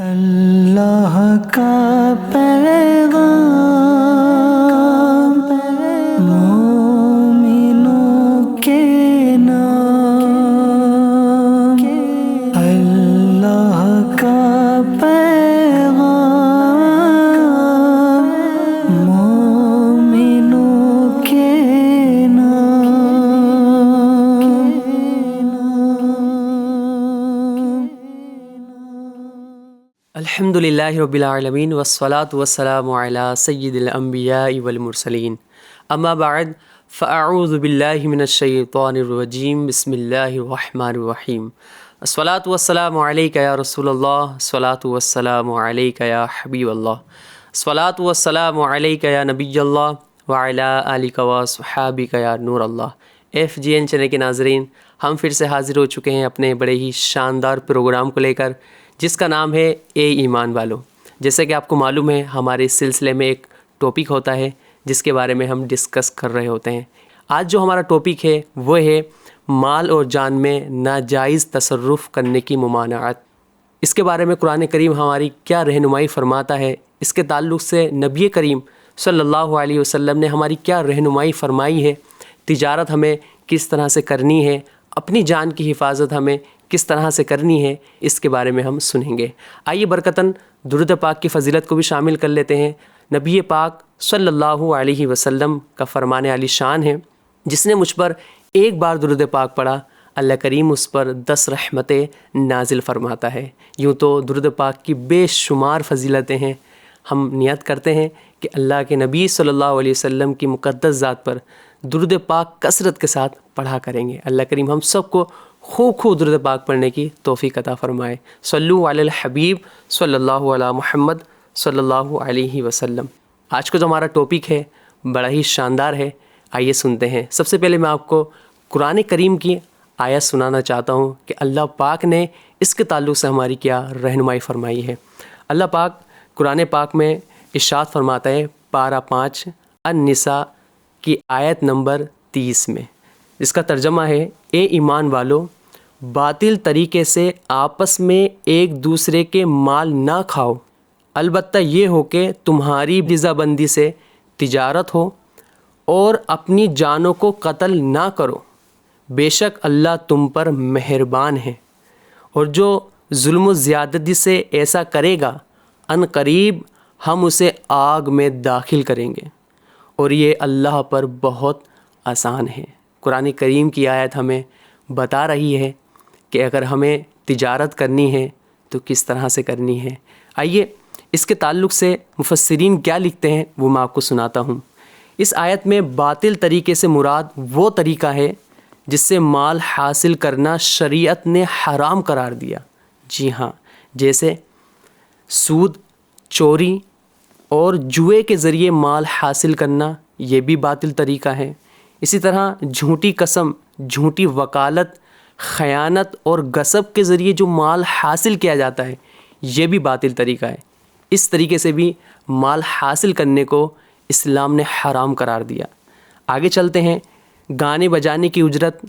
اللہ کا پیغام مومنوں کے نام، اللہ کا پیغام مومنوں کے الحمدللہ رب العالمین والصلاة والسلام علی سید الانبیاء والمرسلین، اما بعد فاعوذ باللہ من الشیطان الرجیم، بسم اللہ الرحمن الرحیم۔ الصلاة والسلام علیک یا رسول اللہ، الصلاة والسلام علیک یا حبیب اللہ، الصلاة والسلام علیک یا نبی اللہ وعلی آلک وصحابک یا نور اللہ۔ FGN چینل کے ناظرین، ہم پھر سے حاضر ہو چکے ہیں اپنے بڑے ہی شاندار پروگرام کو لے کر، جس کا نام ہے اے ایمان والو۔ جیسے کہ آپ کو معلوم ہے، ہمارے اس سلسلے میں ایک ٹاپک ہوتا ہے جس کے بارے میں ہم ڈسکس کر رہے ہوتے ہیں۔ آج جو ہمارا ٹاپک ہے وہ ہے مال اور جان میں ناجائز تصرف کرنے کی ممانعت۔ اس کے بارے میں قرآن کریم ہماری کیا رہنمائی فرماتا ہے، اس کے تعلق سے نبی کریم صلی اللہ علیہ وسلم نے ہماری کیا رہنمائی فرمائی ہے، تجارت ہمیں کس طرح سے کرنی ہے، اپنی جان کی حفاظت ہمیں کس طرح سے کرنی ہے، اس کے بارے میں ہم سنیں گے۔ آئیے برکتاً درود پاک کی فضیلت کو بھی شامل کر لیتے ہیں۔ نبی پاک صلی اللہ علیہ وسلم کا فرمان عالی شان ہے، جس نے مجھ پر ایک بار درود پاک پڑھا، اللہ کریم اس پر 10 رحمتیں نازل فرماتا ہے۔ یوں تو درود پاک کی بے شمار فضیلتیں ہیں۔ ہم نیت کرتے ہیں کہ اللہ کے نبی صلی اللہ علیہ وسلم کی مقدس ذات پر درود پاک کثرت کے ساتھ پڑھا کریں گے۔ اللہ کریم ہم سب کو خوب درود پاک پڑھنے کی توفیق عطا فرمائے۔ صلو علی الحبیب صلی اللہ علی محمد صلی اللہ علیہ وسلم۔ آج کا جو ہمارا ٹاپک ہے بڑا ہی شاندار ہے، آئیے سنتے ہیں۔ سب سے پہلے میں آپ کو قرآن کریم کی آیت سنانا چاہتا ہوں کہ اللہ پاک نے اس کے تعلق سے ہماری کیا رہنمائی فرمائی ہے۔ اللہ پاک قرآن پاک میں ارشاد فرماتا ہے، پارہ 5 النساء کی آیت نمبر 30 میں، اس کا ترجمہ ہے، اے ایمان والو، باطل طریقے سے آپس میں ایک دوسرے کے مال نہ کھاؤ، البتہ یہ ہو کہ تمہاری رضا بندی سے تجارت ہو، اور اپنی جانوں کو قتل نہ کرو، بے شک اللہ تم پر مہربان ہے، اور جو ظلم و زیادتی سے ایسا کرے گا ان قریب ہم اسے آگ میں داخل کریں گے، اور یہ اللہ پر بہت آسان ہے۔ قرآن کریم کی آیت ہمیں بتا رہی ہے کہ اگر ہمیں تجارت کرنی ہے تو کس طرح سے کرنی ہے۔ آئیے اس کے تعلق سے مفسرین کیا لکھتے ہیں وہ میں آپ کو سناتا ہوں۔ اس آیت میں باطل طریقے سے مراد وہ طریقہ ہے جس سے مال حاصل کرنا شریعت نے حرام قرار دیا۔ جی ہاں، جیسے سود، چوری اور جوئے کے ذریعے مال حاصل کرنا، یہ بھی باطل طریقہ ہے۔ اسی طرح جھوٹی قسم، جھوٹی وکالت، خیانت اور غصب کے ذریعے جو مال حاصل کیا جاتا ہے، یہ بھی باطل طریقہ ہے۔ اس طریقے سے بھی مال حاصل کرنے کو اسلام نے حرام قرار دیا۔ آگے چلتے ہیں، گانے بجانے کی اجرت،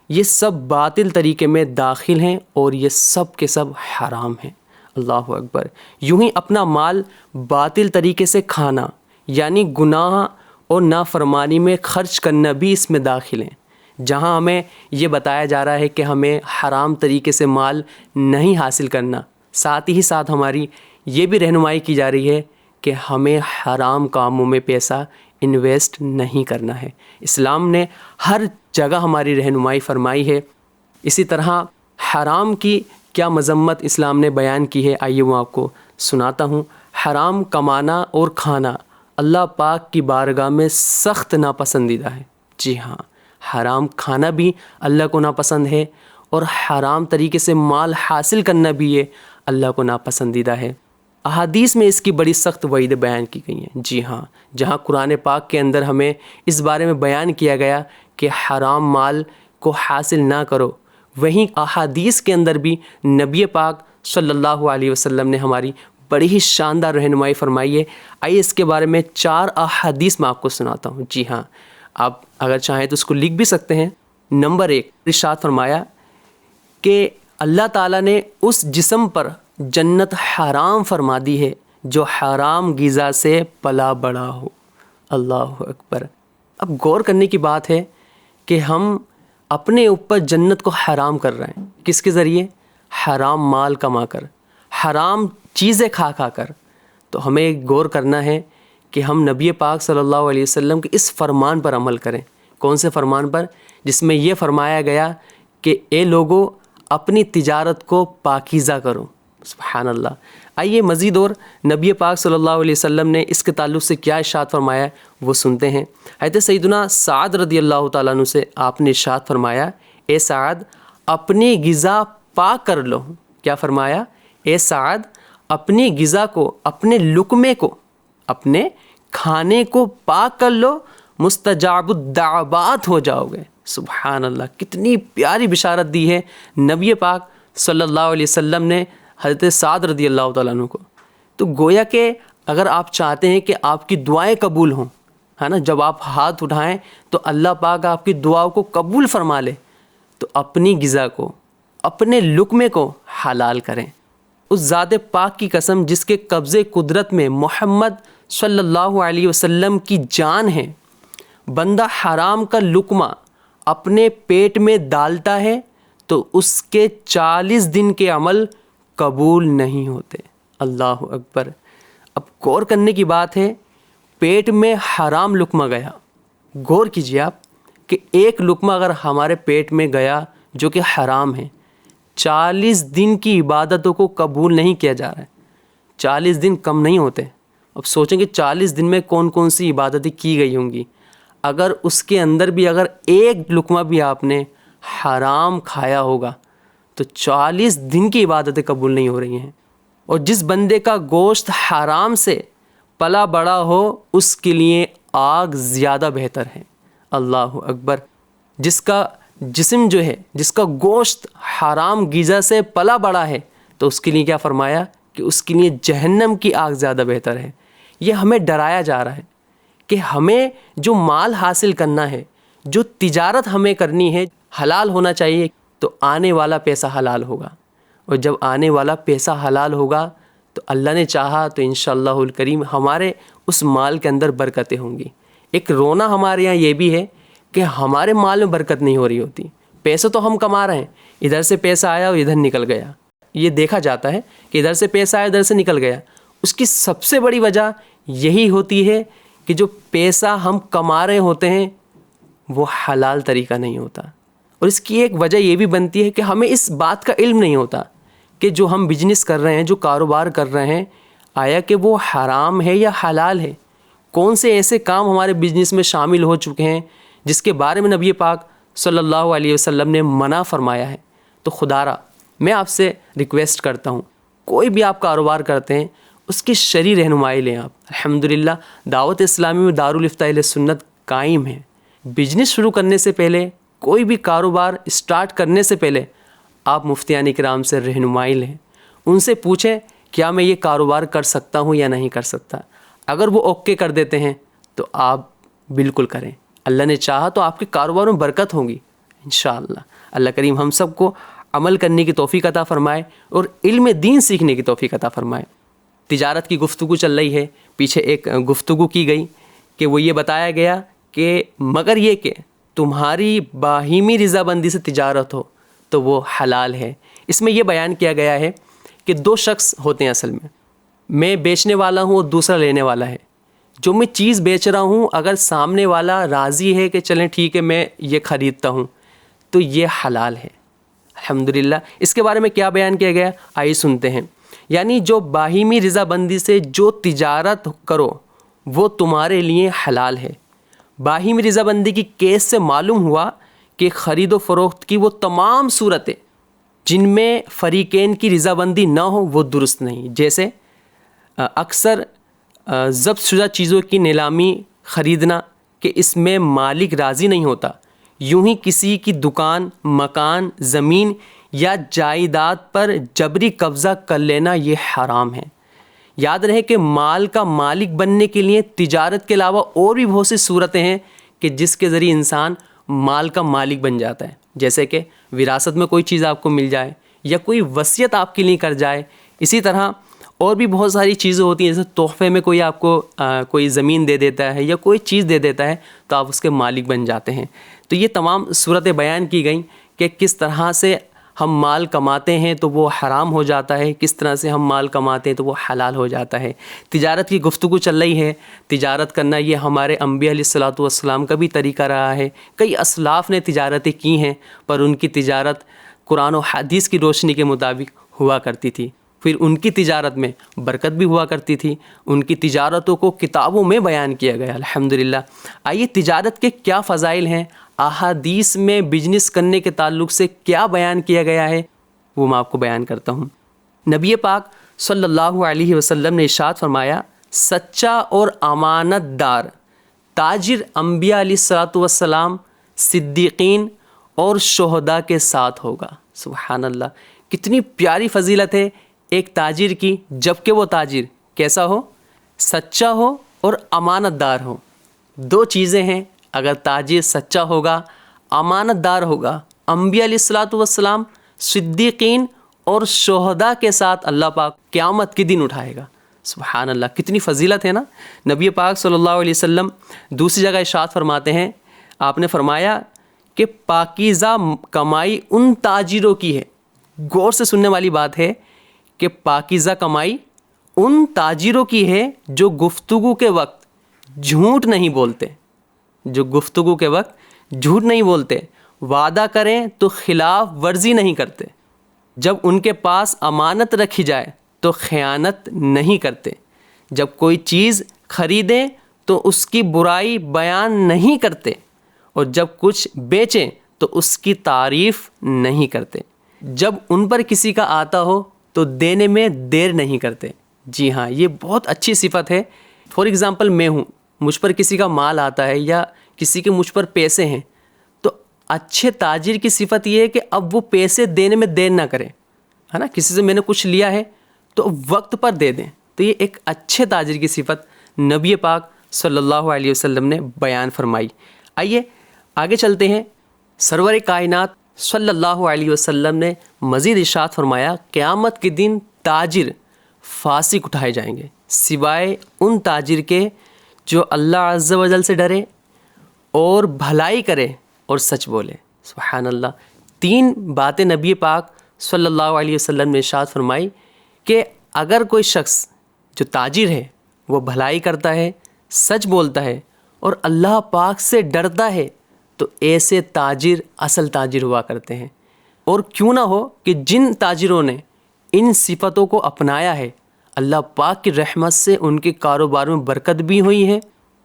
یہ سب باطل طریقے میں داخل ہیں اور یہ سب کے سب حرام ہیں۔ اللہ اکبر۔ یوں ہی اپنا مال باطل طریقے سے کھانا، یعنی گناہ اور نافرمانی میں خرچ کرنا بھی اس میں داخل ہیں، جہاں ہمیں یہ بتایا جا رہا ہے کہ ہمیں حرام طریقے سے مال نہیں حاصل کرنا، ساتھ ہی ساتھ ہماری یہ بھی رہنمائی کی جا رہی ہے کہ ہمیں حرام کاموں میں پیسہ انویسٹ نہیں کرنا ہے۔ اسلام نے ہر جگہ ہماری رہنمائی فرمائی ہے۔ اسی طرح حرام کی کیا مذمت اسلام نے بیان کی ہے، آئیے وہ آپ کو سناتا ہوں۔ حرام کمانا اور کھانا اللہ پاک کی بارگاہ میں سخت ناپسندیدہ ہے۔ جی ہاں، حرام کھانا بھی اللہ کو ناپسند ہے، اور حرام طریقے سے مال حاصل کرنا بھی یہ اللہ کو ناپسندیدہ ہے۔ احادیث میں اس کی بڑی سخت وعید بیان کی گئی ہیں۔ جی ہاں، جہاں قرآن پاک کے اندر ہمیں اس بارے میں بیان کیا گیا کہ حرام مال کو حاصل نہ کرو، وہیں احادیث کے اندر بھی نبی پاک صلی اللہ علیہ وسلم نے ہماری بڑی ہی شاندار رہنمائی فرمائی ہے۔ آئیے اس کے بارے میں 4 احادیث میں آپ کو سناتا ہوں۔ جی ہاں، آپ اگر چاہیں تو اس کو لکھ بھی سکتے ہیں۔ نمبر 1، ارشاد فرمایا کہ اللہ تعالیٰ نے اس جسم پر جنت حرام فرما دی ہے جو حرام غذا سے پلا بڑا ہو۔ اللہ اکبر۔ اب غور کرنے کی بات ہے کہ ہم اپنے اوپر جنت کو حرام کر رہے ہیں، کس کے ذریعے؟ حرام مال کما کر، حرام چیزیں کھا کر۔ تو ہمیں غور کرنا ہے کہ ہم نبی پاک صلی اللہ علیہ وسلم کے اس فرمان پر عمل کریں۔ کون سے فرمان پر؟ جس میں یہ فرمایا گیا کہ اے لوگو اپنی تجارت کو پاکیزہ کرو۔ سبحان اللہ۔ آئیے مزید اور نبی پاک صلی اللہ علیہ وسلم نے اس کے تعلق سے کیا ارشاد فرمایا ہے وہ سنتے ہیں۔ حضرت سیدنا سعد رضی اللہ تعالیٰ عنہ سے آپ نے ارشاد فرمایا، اے سعد اپنی غذا پاک کر لو۔ کیا فرمایا؟ اے سعد اپنی غذا کو، اپنے لقمے کو، اپنے کھانے کو پاک کر لو، مستجاب الدعوات ہو جاؤ گے۔ سبحان اللہ، کتنی پیاری بشارت دی ہے نبی پاک صلی اللہ علیہ وسلم نے حضرت سعد رضی اللہ تعالیٰ عنہ کو۔ تو گویا کہ اگر آپ چاہتے ہیں کہ آپ کی دعائیں قبول ہوں، ہے نا، جب آپ ہاتھ اٹھائیں تو اللہ پاک آپ کی دعاؤں کو قبول فرما لے، تو اپنی غذا کو، اپنے لقمے کو حلال کریں۔ اس ذات پاک کی قسم جس کے قبضے قدرت میں محمد صلی اللہ علیہ وسلم کی جان ہے، بندہ حرام کا لقمہ اپنے پیٹ میں ڈالتا ہے تو اس کے 40 دن کے عمل قبول نہیں ہوتے۔ اللہ اکبر۔ اب غور کرنے کی بات ہے، پیٹ میں حرام لقمہ گیا، غور کیجیے آپ کہ ایک لقمہ اگر ہمارے پیٹ میں گیا جو کہ حرام ہے، 40 دن کی عبادتوں کو قبول نہیں کیا جا رہا ہے۔ 40 دن کم نہیں ہوتے۔ اب سوچیں کہ 40 دن میں کون کون سی عبادتیں کی گئی ہوں گی، اگر اس کے اندر بھی اگر ایک لقمہ بھی آپ نے حرام کھایا ہوگا تو 40 دن کی عبادتیں قبول نہیں ہو رہی ہیں۔ اور جس بندے کا گوشت حرام سے پلا بڑا ہو اس کے لیے آگ زیادہ بہتر ہے۔ اللہ اکبر۔ جس کا جسم جو ہے، جس کا گوشت حرام غذا سے پلا بڑا ہے تو اس کے لیے کیا فرمایا کہ اس کے لیے جہنم کی آگ زیادہ بہتر ہے۔ یہ ہمیں ڈرایا جا رہا ہے کہ ہمیں جو مال حاصل کرنا ہے، جو تجارت ہمیں کرنی ہے، حلال ہونا چاہیے، تو آنے والا پیسہ حلال ہوگا، اور جب آنے والا پیسہ حلال ہوگا تو اللہ نے چاہا تو انشاءاللہ الکریم ہمارے اس مال کے اندر برکتیں ہوں گی۔ ایک رونا ہمارے یہاں یہ بھی ہے کہ ہمارے مال میں برکت نہیں ہو رہی ہوتی۔ پیسے تو ہم کما رہے ہیں، ادھر سے پیسہ آیا اور ادھر نکل گیا، یہ دیکھا جاتا ہے کہ ادھر سے پیسہ آیا ادھر سے نکل گیا۔ اس کی سب سے بڑی وجہ یہی ہوتی ہے کہ جو پیسہ ہم کما رہے ہوتے ہیں وہ حلال طریقہ نہیں ہوتا۔ اور اس کی ایک وجہ یہ بھی بنتی ہے کہ ہمیں اس بات کا علم نہیں ہوتا کہ جو ہم بزنس کر رہے ہیں، جو کاروبار کر رہے ہیں، آیا کہ وہ حرام ہے یا حلال ہے۔ کون سے ایسے کام ہمارے بزنس میں شامل ہو چکے ہیں جس کے بارے میں نبی پاک صلی اللہ علیہ وسلم نے منع فرمایا ہے۔ تو خدا را میں آپ سے ریکویسٹ کرتا ہوں، کوئی بھی آپ کاروبار کرتے ہیں اس کی شرعی رہنمائی لیں آپ۔ الحمدللہ دعوت اسلامی میں دارالفتہ اہل سنت قائم ہے۔ بزنس شروع کرنے سے پہلے، کوئی بھی کاروبار اسٹارٹ کرنے سے پہلے آپ مفتیان کرام سے رہنمائی لیں، ان سے پوچھیں کیا میں یہ کاروبار کر سکتا ہوں یا نہیں کر سکتا۔ اگر وہ اوکے کر دیتے ہیں تو آپ بالکل کریں، اللہ نے چاہا تو آپ کے کاروبار میں برکت ہوگی انشاءاللہ۔ اللہ کریم ہم سب کو عمل کرنے کی توفیق عطا فرمائے اور علم دین سیکھنے کی توفیق عطا فرمائے۔ تجارت کی گفتگو چل رہی ہے، پیچھے ایک گفتگو کی گئی کہ وہ یہ بتایا گیا کہ مگر یہ کہ تمہاری باہمی رضابندی سے تجارت ہو تو وہ حلال ہے۔ اس میں یہ بیان کیا گیا ہے کہ دو شخص ہوتے ہیں اصل میں بیچنے والا ہوں اور دوسرا لینے والا ہے۔ جو میں چیز بیچ رہا ہوں اگر سامنے والا راضی ہے کہ چلیں ٹھیک ہے میں یہ خریدتا ہوں تو یہ حلال ہے الحمدللہ۔ اس کے بارے میں کیا بیان کیا گیا آئیے سنتے ہیں۔ یعنی جو باہمی رضابندی سے جو تجارت کرو وہ تمہارے لیے حلال ہے۔ باہمی رضابندی کی کیس سے معلوم ہوا کہ خرید و فروخت کی وہ تمام صورتیں جن میں فریقین کی رضابندی نہ ہو وہ درست نہیں۔ جیسے اکثر ضبط شدہ چیزوں کی نیلامی خریدنا کہ اس میں مالک راضی نہیں ہوتا، یوں ہی کسی کی دکان، مکان، زمین یا جائیداد پر جبری قبضہ کر لینا یہ حرام ہے۔ یاد رہے کہ مال کا مالک بننے کے لیے تجارت کے علاوہ اور بھی بہت سی صورتیں ہیں کہ جس کے ذریعے انسان مال کا مالک بن جاتا ہے، جیسے کہ وراثت میں کوئی چیز آپ کو مل جائے یا کوئی وصیت آپ کے لیے کر جائے، اسی طرح اور بھی بہت ساری چیزیں ہوتی ہیں، جیسے تحفے میں کوئی آپ کو کوئی زمین دے دیتا ہے یا کوئی چیز دے دیتا ہے تو آپ اس کے مالک بن جاتے ہیں۔ تو یہ تمام صورتیں بیان کی گئیں کہ کس طرح سے ہم مال کماتے ہیں تو وہ حرام ہو جاتا ہے، کس طرح سے ہم مال کماتے ہیں تو وہ حلال ہو جاتا ہے۔ تجارت کی گفتگو چل رہی ہے، تجارت کرنا یہ ہمارے انبیاء علیہ الصلوۃ والسلام کا بھی طریقہ رہا ہے۔ کئی اسلاف نے تجارتیں کی ہیں، پر ان کی تجارت قرآن و حدیث کی روشنی کے مطابق ہوا کرتی تھی۔ پھر ان کی تجارت میں برکت بھی ہوا کرتی تھی، ان کی تجارتوں کو کتابوں میں بیان کیا گیا الحمدللہ۔ آئیے تجارت کے کیا فضائل ہیں، احادیث میں بزنس کرنے کے تعلق سے کیا بیان کیا گیا ہے، وہ میں آپ کو بیان کرتا ہوں۔ نبی پاک صلی اللہ علیہ وسلم نے ارشاد فرمایا، سچا اور امانت دار تاجر انبیاء علیہ الصلوۃ والسلام، صدیقین اور شہداء کے ساتھ ہوگا۔ سبحان اللہ، کتنی پیاری فضیلت ہے ایک تاجر کی، جبکہ وہ تاجر کیسا ہو؟ سچا ہو اور امانت دار ہو۔ دو چیزیں ہیں، اگر تاجر سچا ہوگا، امانت دار ہوگا، انبیاء علیہ الصلوۃ والسلام، صدیقین اور شہداء کے ساتھ اللہ پاک قیامت کے دن اٹھائے گا۔ سبحان اللہ، کتنی فضیلت ہے نا۔ نبی پاک صلی اللہ علیہ وسلم دوسری جگہ ارشاد فرماتے ہیں، آپ نے فرمایا کہ پاکیزہ کمائی ان تاجروں کی ہے۔ غور سے سننے والی بات ہے کہ پاکیزہ کمائی ان تاجروں کی ہے جو گفتگو کے وقت جھوٹ نہیں بولتے، جو گفتگو کے وقت جھوٹ نہیں بولتے، وعدہ کریں تو خلاف ورزی نہیں کرتے، جب ان کے پاس امانت رکھی جائے تو خیانت نہیں کرتے، جب کوئی چیز خریدیں تو اس کی برائی بیان نہیں کرتے، اور جب کچھ بیچیں تو اس کی تعریف نہیں کرتے، جب ان پر کسی کا آتا ہو تو دینے میں دیر نہیں کرتے۔ جی ہاں، یہ بہت اچھی صفت ہے۔ فار ایگزامپل میں ہوں، مجھ پر کسی کا مال آتا ہے یا کسی کے مجھ پر پیسے ہیں، تو اچھے تاجر کی صفت یہ ہے کہ اب وہ پیسے دینے میں دیر نہ کرے، ہے نا۔ کسی سے میں نے کچھ لیا ہے تو وقت پر دے دیں، تو یہ ایک اچھے تاجر کی صفت نبی پاک صلی اللہ علیہ وسلم نے بیان فرمائی۔ آئیے آگے چلتے ہیں۔ سرور کائنات صلی اللہ علیہ وسلم نے مزید ارشاد فرمایا، قیامت کے دن تاجر فاسق اٹھائے جائیں گے، سوائے ان تاجر کے جو اللہ عز و جل سے ڈرے اور بھلائی کرے اور سچ بولے۔ سبحان اللہ، تین باتیں نبی پاک صلی اللہ علیہ وسلم نے ارشاد فرمائی کہ اگر کوئی شخص جو تاجر ہے وہ بھلائی کرتا ہے، سچ بولتا ہے اور اللہ پاک سے ڈرتا ہے تو ایسے تاجر اصل تاجر ہوا کرتے ہیں۔ اور کیوں نہ ہو کہ جن تاجروں نے ان صفتوں کو اپنایا ہے، اللہ پاک کی رحمت سے ان کے کاروبار میں برکت بھی ہوئی ہے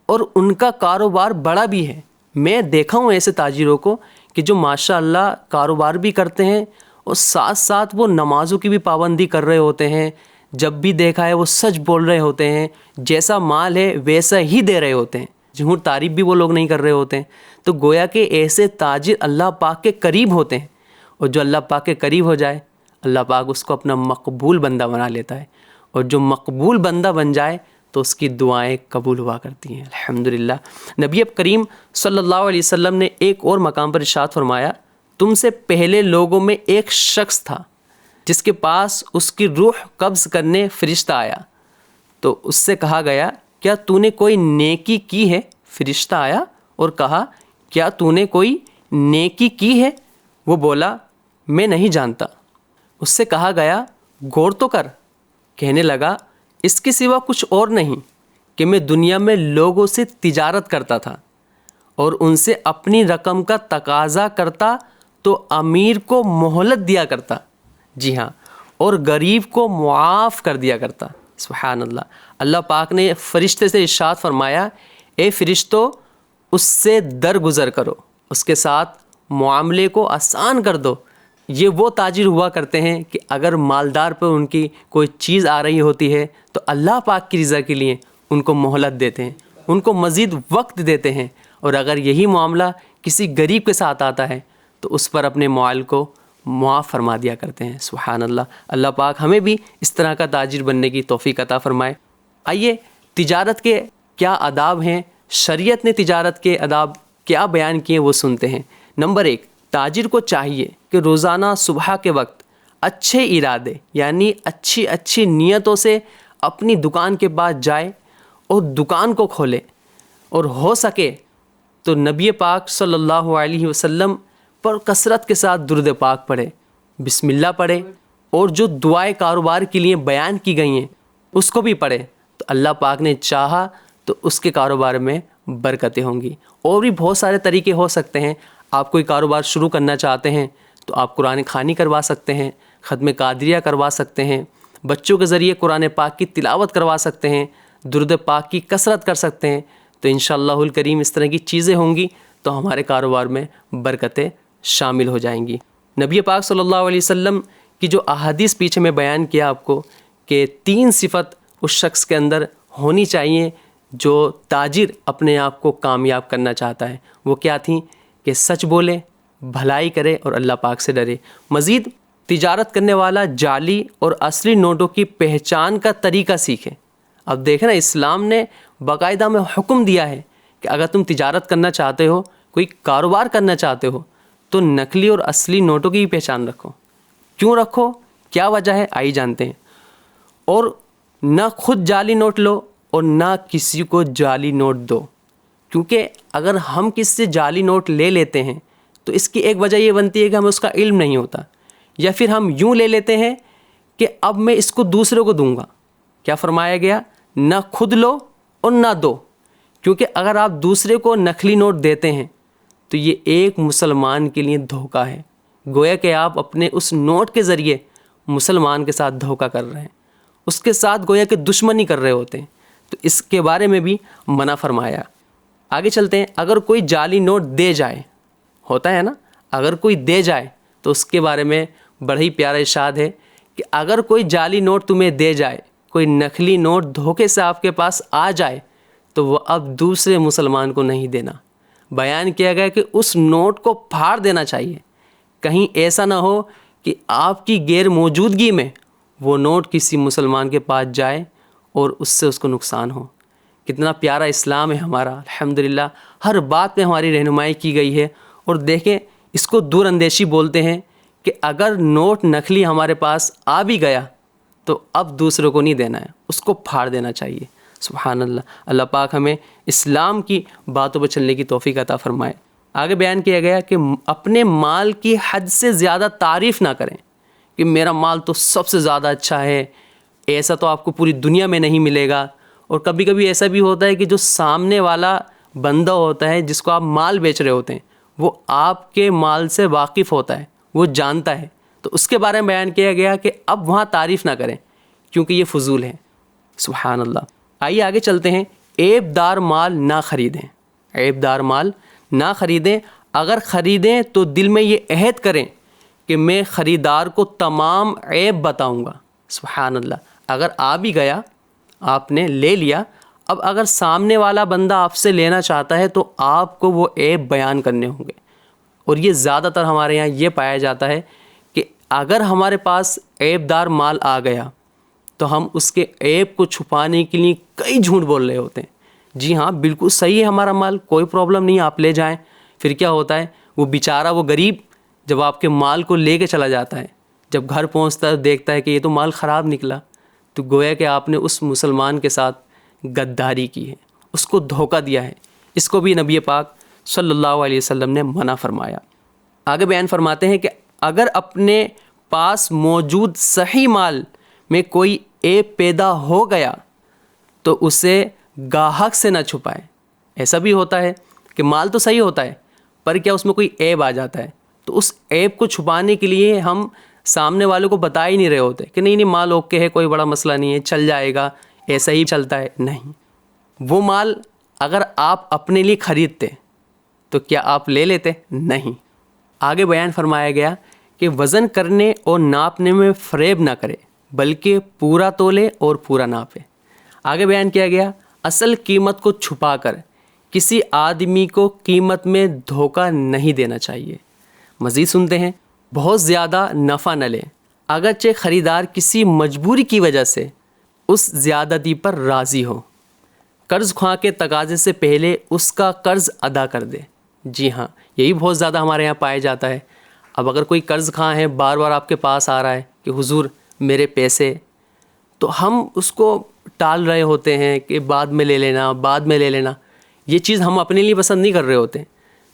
اور ان کا کاروبار بڑا بھی ہے۔ میں دیکھا ہوں ایسے تاجروں کو کہ جو ماشاء اللہ کاروبار بھی کرتے ہیں اور ساتھ ساتھ وہ نمازوں کی بھی پابندی کر رہے ہوتے ہیں، جب بھی دیکھا ہے وہ سچ بول رہے ہوتے ہیں، جیسا مال ہے ویسا ہی دے رہے ہوتے ہیں، جھوٹ تعریف بھی وہ لوگ نہیں کر رہے ہوتے ہیں۔ تو گویا کہ ایسے تاجر اللہ پاک کے قریب ہوتے ہیں، اور جو اللہ پاک کے قریب ہو جائے اللہ پاک اس کو اپنا مقبول بندہ بنا لیتا ہے، اور جو مقبول بندہ بن جائے تو اس کی دعائیں قبول ہوا کرتی ہیں الحمدللہ۔ نبی کریم صلی اللہ علیہ وسلم نے ایک اور مقام پر ارشاد فرمایا، تم سے پہلے لوگوں میں ایک شخص تھا جس کے پاس اس کی روح قبض کرنے فرشتہ آیا، تو اس سے کہا گیا کیا تو نے کوئی نیکی کی ہے؟ فرشتہ آیا اور کہا کیا تو نے کوئی نیکی کی ہے؟ وہ بولا میں نہیں جانتا۔ اس سے کہا گیا غور تو کر۔ کہنے لگا اس کے سوا کچھ اور نہیں کہ میں دنیا میں لوگوں سے تجارت کرتا تھا اور ان سے اپنی رقم کا تقاضا کرتا تو امیر کو مہلت دیا کرتا، جی ہاں، اور غریب کو معاف کر دیا کرتا۔ سبحان اللہ۔ اللہ پاک نے فرشتے سے ارشاد فرمایا، اے فرشتو اس سے درگزر کرو، اس کے ساتھ معاملے کو آسان کر دو۔ یہ وہ تاجر ہوا کرتے ہیں کہ اگر مالدار پر ان کی کوئی چیز آ رہی ہوتی ہے تو اللہ پاک کی رضا کے لیے ان کو مہلت دیتے ہیں، ان کو مزید وقت دیتے ہیں، اور اگر یہی معاملہ کسی غریب کے ساتھ آتا ہے تو اس پر اپنے مال کو معاف فرما دیا کرتے ہیں۔ سبحان اللہ۔ اللہ پاک ہمیں بھی اس طرح کا تاجر بننے کی توفیق عطا فرمائے۔ آئیے تجارت کے کیا آداب ہیں، شریعت نے تجارت کے آداب کیا بیان کیے وہ سنتے ہیں۔ نمبر 1، تاجر کو چاہیے کہ روزانہ صبح کے وقت اچھے ارادے یعنی اچھی نیتوں سے اپنی دکان کے پاس جائے اور دکان کو کھولے، اور ہو سکے تو نبی پاک صلی اللہ علیہ وسلم پر کثرت کے ساتھ درود پاک پڑھے، بسم اللہ پڑھے، اور جو دعائیں کاروبار کے لیے بیان کی گئی ہیں اس کو بھی پڑھے، تو اللہ پاک نے چاہا تو اس کے کاروبار میں برکتیں ہوں گی۔ اور بھی بہت سارے طریقے ہو سکتے ہیں۔ آپ کوئی کاروبار شروع کرنا چاہتے ہیں تو آپ قرآن خوانی کروا سکتے ہیں، ختم قادریہ کروا سکتے ہیں، بچوں کے ذریعے قرآن پاک کی تلاوت کروا سکتے ہیں، درود پاک کی کثرت کر سکتے ہیں، تو انشاءاللہ الکریم اس طرح کی چیزیں ہوں گی تو ہمارے کاروبار میں برکتیں شامل ہو جائیں گی۔ نبی پاک صلی اللہ علیہ وسلم کی جو احادیث پیچھے میں بیان کیا آپ کو کہ 3 صفت اس شخص کے اندر ہونی چاہیے جو تاجر اپنے آپ کو کامیاب کرنا چاہتا ہے، وہ کیا تھیں؟ کہ سچ بولے، بھلائی کرے اور اللہ پاک سے ڈرے۔ مزید تجارت کرنے والا جعلی اور اصلی نوٹوں کی پہچان کا طریقہ سیکھے۔ اب دیکھیں نا، اسلام نے باقاعدہ میں حکم دیا ہے کہ اگر تم تجارت کرنا چاہتے ہو، کوئی کاروبار کرنا چاہتے ہو، تو نقلی اور اصلی نوٹوں کی پہچان رکھو۔ کیوں رکھو؟ کیا وجہ ہے؟ آئی جانتے ہیں۔ اور نہ خود جعلی نوٹ لو اور نہ کسی کو جعلی نوٹ دو، کیونکہ اگر ہم کسی سے جعلی نوٹ لے لیتے ہیں تو اس کی ایک وجہ یہ بنتی ہے کہ ہمیں اس کا علم نہیں ہوتا، یا پھر ہم یوں لے لیتے ہیں کہ اب میں اس کو دوسروں کو دوں گا۔ کیا فرمایا گیا؟ نہ خود لو اور نہ دو، کیونکہ اگر آپ دوسرے کو نقلی نوٹ دیتے ہیں تو یہ ایک مسلمان کے لیے دھوکہ ہے، گویا کہ آپ اپنے اس نوٹ کے ذریعے مسلمان کے ساتھ دھوکہ کر رہے ہیں، اس کے ساتھ گویا کہ دشمنی کر رہے ہوتے ہیں، تو اس کے بارے میں بھی منع فرمایا۔ آگے چلتے ہیں۔ اگر کوئی جعلی نوٹ دے جائے، ہوتا ہے نا، اگر کوئی دے جائے تو اس کے بارے میں بڑا ہی پیارا ارشاد ہے کہ اگر کوئی جعلی نوٹ تمہیں دے جائے، کوئی نقلی نوٹ دھوکے سے آپ کے پاس آ جائے، تو وہ اب دوسرے مسلمان کو نہیں دینا۔ بیان کیا گیا کہ اس نوٹ کو پھاڑ دینا چاہیے، کہیں ایسا نہ ہو کہ آپ کی غیر موجودگی میں وہ نوٹ کسی مسلمان کے پاس جائے اور اس سے اس کو نقصان ہو۔ کتنا پیارا اسلام ہے ہمارا، الحمدللہ، ہر بات میں ہماری رہنمائی کی گئی ہے۔ اور دیکھیں، اس کو دور اندیشی بولتے ہیں کہ اگر نوٹ نقلی ہمارے پاس آ بھی گیا تو اب دوسروں کو نہیں دینا ہے، اس کو پھاڑ دینا چاہیے۔ سبحان اللہ، اللہ پاک ہمیں اسلام کی باتوں پر چلنے کی توفیق عطا فرمائے۔ آگے بیان کیا گیا کہ اپنے مال کی حد سے زیادہ تعریف نہ کریں کہ میرا مال تو سب سے زیادہ اچھا ہے، ایسا تو آپ کو پوری دنیا میں نہیں ملے گا۔ اور کبھی کبھی ایسا بھی ہوتا ہے کہ جو سامنے والا بندہ ہوتا ہے جس کو آپ مال بیچ رہے ہوتے ہیں، وہ آپ کے مال سے واقف ہوتا ہے، وہ جانتا ہے، تو اس کے بارے میں بیان کیا گیا کہ اب وہاں تعریف نہ کریں کیونکہ یہ فضول ہے۔ سبحان اللہ۔ آئیے آگے چلتے ہیں۔ عیب دار مال نہ خریدیں، عیب دار مال نہ خریدیں۔ اگر خریدیں تو دل میں یہ عہد کریں کہ میں خریدار کو تمام عیب بتاؤں گا۔ سبحان اللہ۔ اگر آ بھی گیا، آپ نے لے لیا، اب اگر سامنے والا بندہ آپ سے لینا چاہتا ہے تو آپ کو وہ عیب بیان کرنے ہوں گے۔ اور یہ زیادہ تر ہمارے یہاں یہ پایا جاتا ہے کہ اگر ہمارے پاس عیب دار مال آ گیا تو ہم اس کے عیب کو چھپانے کے لیے کئی جھوٹ بول رہے ہوتے ہیں۔ جی ہاں، بالکل صحیح ہے، ہمارا مال، کوئی پرابلم نہیں، آپ لے جائیں۔ پھر کیا ہوتا ہے، وہ بیچارہ، وہ غریب جب آپ کے مال کو لے کے چلا جاتا ہے، جب گھر پہنچتا ہے دیکھتا ہے کہ یہ تو مال خراب نکلا، تو گویا کہ آپ نے اس مسلمان کے ساتھ غداری کی ہے، اس کو دھوکہ دیا ہے۔ اس کو بھی نبی پاک صلی اللہ علیہ وسلم نے منع فرمایا۔ آگے بیان فرماتے ہیں کہ اگر اپنے پاس موجود صحیح مال میں کوئی عیب پیدا ہو گیا تو اسے گاہک سے نہ چھپائے۔ ایسا بھی ہوتا ہے کہ مال تو صحیح ہوتا ہے پر کیا اس میں کوئی عیب آ جاتا ہے، تو اس عیب کو چھپانے کے لیے ہم سامنے والوں کو بتا ہی نہیں رہے ہوتے کہ نہیں مال اوکے ہے، کوئی بڑا مسئلہ نہیں ہے، چل جائے گا، ایسا ہی چلتا ہے۔ نہیں، وہ مال اگر آپ اپنے لیے خریدتے تو کیا آپ لے لیتے؟ نہیں۔ آگے بیان فرمایا گیا کہ وزن کرنے اور ناپنے میں فریب نہ کرے بلکہ پورا تولے اور پورا ناپے۔ آگے بیان کیا گیا اصل قیمت کو چھپا کر کسی آدمی کو قیمت میں دھوکہ نہیں دینا چاہیے۔ مزید سنتے ہیں، بہت زیادہ نفع نہ لیں اگرچہ خریدار کسی مجبوری کی وجہ سے اس زیادتی پر راضی ہو۔ قرض خواہ کے تقاضے سے پہلے اس کا قرض ادا کر دے۔ جی ہاں، یہی بہت زیادہ ہمارے یہاں پایا جاتا ہے۔ اب اگر کوئی قرض خواہ ہے بار بار آپ کے پاس آ رہا ہے کہ حضور میرے پیسے، تو ہم اس کو ٹال رہے ہوتے ہیں کہ بعد میں لے لینا، بعد میں لے لینا. یہ چیز ہم اپنے لیے پسند نہیں کر رہے ہوتے ہیں.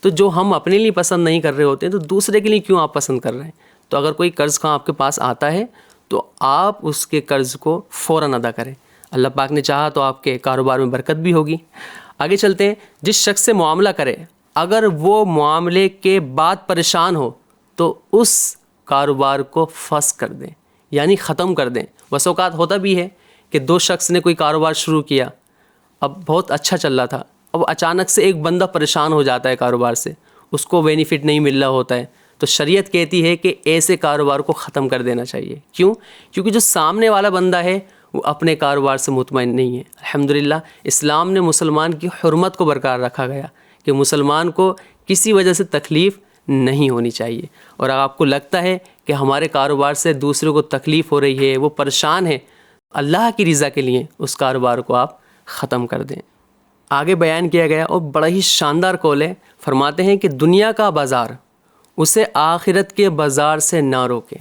تو جو ہم اپنے لیے پسند نہیں کر رہے ہوتے ہیں تو دوسرے کے لیے کیوں آپ پسند کر رہے ہیں؟ تو اگر کوئی قرض خواہ آپ کے پاس آتا ہے تو آپ اس کے قرض کو فوراً ادا کریں. اللہ پاک نے چاہا تو آپ کے کاروبار میں برکت بھی ہوگی. آگے چلتے ہیں. جس شخص سے معاملہ کرے اگر وہ معاملے کے بعد پریشان ہو تو اس کاروبار کو فسخ کر دیں، یعنی ختم کر دیں. بس اوقات ہوتا بھی ہے کہ دو شخص نے کوئی کاروبار شروع کیا، اب بہت اچھا چل رہا تھا، اب اچانک سے ایک بندہ پریشان ہو جاتا ہے کاروبار سے، اس کو بینیفٹ نہیں مل رہا ہوتا ہے، تو شریعت کہتی ہے کہ ایسے کاروبار کو ختم کر دینا چاہیے. کیوں؟ کیونکہ جو سامنے والا بندہ ہے وہ اپنے کاروبار سے مطمئن نہیں ہے. الحمدللہ اسلام نے مسلمان کی حرمت کو برقرار رکھا گیا کہ مسلمان کو کسی وجہ سے تکلیف نہیں ہونی چاہیے. اور اگر آپ کو لگتا ہے کہ ہمارے کاروبار سے دوسروں کو تکلیف ہو رہی ہے، وہ پریشان ہے، اللہ کی رضا کے لیے اس کاروبار کو آپ ختم کر دیں. آگے بیان کیا گیا اور بڑا ہی شاندار قول ہے. فرماتے ہیں کہ دنیا کا بازار اسے آخرت کے بازار سے نہ روکے،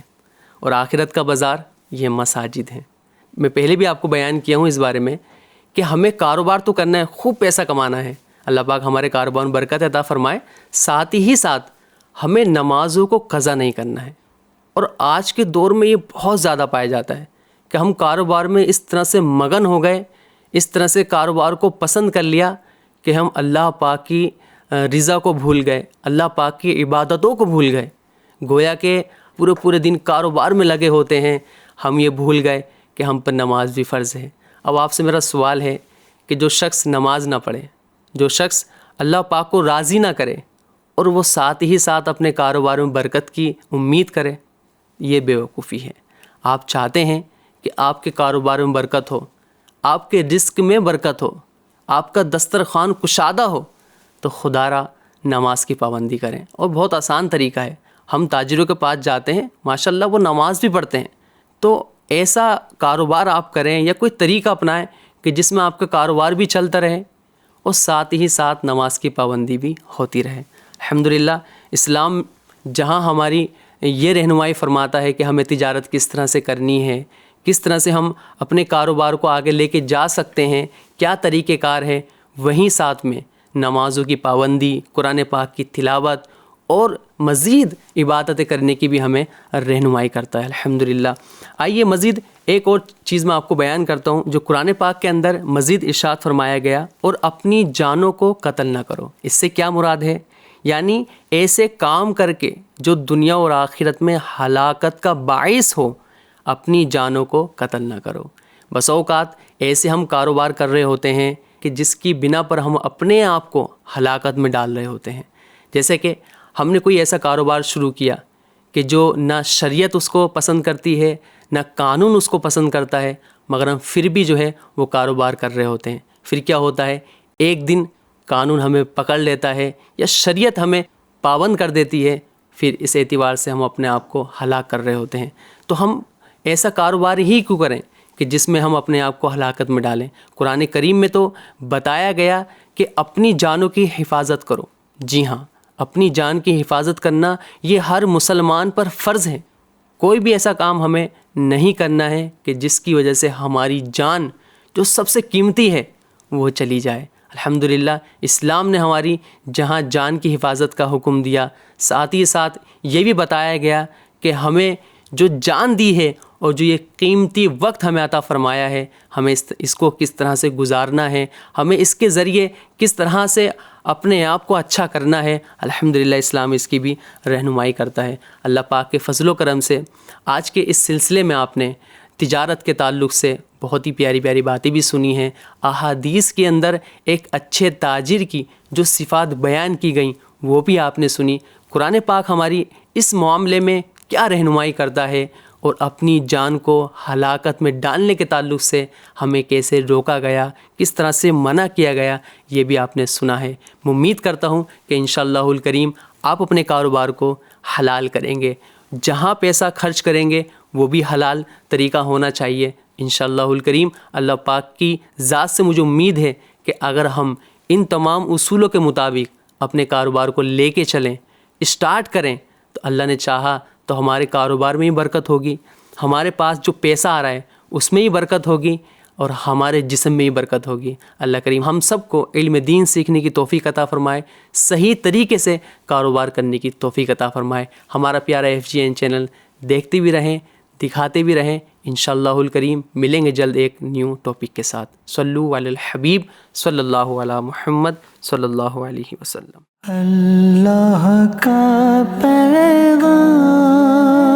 اور آخرت کا بازار یہ مساجد ہیں. میں پہلے بھی آپ کو بیان کیا ہوں اس بارے میں کہ ہمیں کاروبار تو کرنا ہے، خوب پیسہ کمانا ہے، اللہ پاک ہمارے کاروبار میں برکت عطا فرمائے، ساتھ ہی ساتھ ہمیں نمازوں کو قضا نہیں کرنا ہے. اور آج کے دور میں یہ بہت زیادہ پایا جاتا ہے کہ ہم کاروبار میں اس طرح سے مگن ہو گئے، اس طرح سے کاروبار کو پسند کر لیا کہ ہم اللہ پاک کی رضا کو بھول گئے، اللہ پاک کی عبادتوں کو بھول گئے. گویا کہ پورے دن کاروبار میں لگے ہوتے ہیں، ہم یہ بھول گئے کہ ہم پر نماز بھی فرض ہے. اب آپ سے میرا سوال ہے کہ جو شخص نماز نہ پڑھے، جو شخص اللہ پاک کو راضی نہ کرے اور وہ ساتھ ہی ساتھ اپنے کاروبار میں برکت کی امید کرے، یہ بیوقوفی ہے. آپ چاہتے ہیں کہ آپ کے کاروبار میں برکت ہو، آپ کے رزق میں برکت ہو، آپ کا دسترخوان کشادہ ہو، تو خدا را نماز کی پابندی کریں. اور بہت آسان طریقہ ہے. ہم تاجروں کے پاس جاتے ہیں، ماشاءاللہ وہ نماز بھی پڑھتے ہیں. تو ایسا کاروبار آپ کریں یا کوئی طریقہ اپنائیں کہ جس میں آپ کا کاروبار بھی چلتا رہے اور ساتھ ہی ساتھ نماز کی پابندی بھی ہوتی رہے. الحمدللہ اسلام جہاں ہماری یہ رہنمائی فرماتا ہے کہ ہمیں تجارت کس طرح سے کرنی ہے، کس طرح سے ہم اپنے کاروبار کو آگے لے کے جا سکتے ہیں، کیا طریقہ کار ہے، وہیں ساتھ میں نمازوں کی پابندی، قرآن پاک کی تلاوت اور مزید عبادتیں کرنے کی بھی ہمیں رہنمائی کرتا ہے. الحمدللہ. آئیے مزید ایک اور چیز میں آپ کو بیان کرتا ہوں جو قرآن پاک کے اندر مزید ارشاد فرمایا گیا، اور اپنی جانوں کو قتل نہ کرو. اس سے کیا مراد ہے؟ یعنی ایسے کام کر کے جو دنیا اور آخرت میں ہلاکت کا باعث ہو، اپنی جانوں کو قتل نہ کرو. بس اوقات ایسے ہم کاروبار کر رہے ہوتے ہیں کہ جس کی بنا پر ہم اپنے آپ کو ہلاکت میں ڈال رہے ہوتے ہیں. جیسے کہ ہم نے کوئی ایسا کاروبار شروع کیا کہ جو نہ شریعت اس کو پسند کرتی ہے، نہ قانون اس کو پسند کرتا ہے، مگر ہم پھر بھی جو ہے وہ کاروبار کر رہے ہوتے ہیں. پھر کیا ہوتا ہے؟ ایک دن قانون ہمیں پکڑ لیتا ہے یا شریعت ہمیں پابند کر دیتی ہے، پھر اس اعتبار سے ہم اپنے آپ کو ہلاک کر رہے ہوتے ہیں. تو ہم ایسا کاروبار ہی کیوں کریں کہ جس میں ہم اپنے آپ کو ہلاکت میں ڈالیں؟ قرآن کریم میں تو بتایا گیا کہ اپنی جانوں کی حفاظت کرو. جی ہاں، اپنی جان کی حفاظت کرنا یہ ہر مسلمان پر فرض ہے. کوئی بھی ایسا کام ہمیں نہیں کرنا ہے کہ جس کی وجہ سے ہماری جان جو سب سے قیمتی ہے وہ چلی جائے. الحمدللہ اسلام نے ہماری جہاں جان کی حفاظت کا حکم دیا، ساتھ ہی ساتھ یہ بھی بتایا گیا کہ ہمیں جو جان دی ہے اور جو یہ قیمتی وقت ہمیں عطا فرمایا ہے، ہمیں اس کو کس طرح سے گزارنا ہے، ہمیں اس کے ذریعے کس طرح سے اپنے آپ کو اچھا کرنا ہے. الحمدللہ اسلام اس کی بھی رہنمائی کرتا ہے. اللہ پاک کے فضل و کرم سے آج کے اس سلسلے میں آپ نے تجارت کے تعلق سے بہت ہی پیاری پیاری باتیں بھی سنی ہیں. احادیث کے اندر ایک اچھے تاجر کی جو صفات بیان کی گئیں وہ بھی آپ نے سنی. قرآن پاک ہماری اس معاملے میں کیا رہنمائی کرتا ہے اور اپنی جان کو ہلاکت میں ڈالنے کے تعلق سے ہمیں کیسے روکا گیا، کس طرح سے منع کیا گیا، یہ بھی آپ نے سنا ہے. میں امید کرتا ہوں کہ انشاءاللہ الکریم آپ اپنے کاروبار کو حلال کریں گے. جہاں پیسہ خرچ کریں گے وہ بھی حلال طریقہ ہونا چاہیے انشاءاللہ الکریم. اللہ پاک کی ذات سے مجھے امید ہے کہ اگر ہم ان تمام اصولوں کے مطابق اپنے کاروبار کو لے کے چلیں، اسٹارٹ کریں، تو تو اللہ نے چاہا تو ہمارے کاروبار میں ہی برکت ہوگی، ہمارے پاس جو پیسہ آ رہا ہے اس میں ہی برکت ہوگی، اور ہمارے جسم میں ہی برکت ہوگی۔ اللہ کریم ہم سب کو علم دین سیکھنے کی توفیق عطا فرمائے، صحیح طریقے سے کاروبار کرنے کی توفیق عطا فرمائے۔ ہمارا پیارا FGN چینل دیکھتے بھی رہیں، دکھاتے بھی رہیں۔ انشاءاللہ الکریم ملیں گے جلد ایک نیو ٹاپک کے ساتھ۔ صلو علی الحبیب صلی اللہ علی محمد صلی اللہ علیہ وسلم۔ اللہ کا پیغام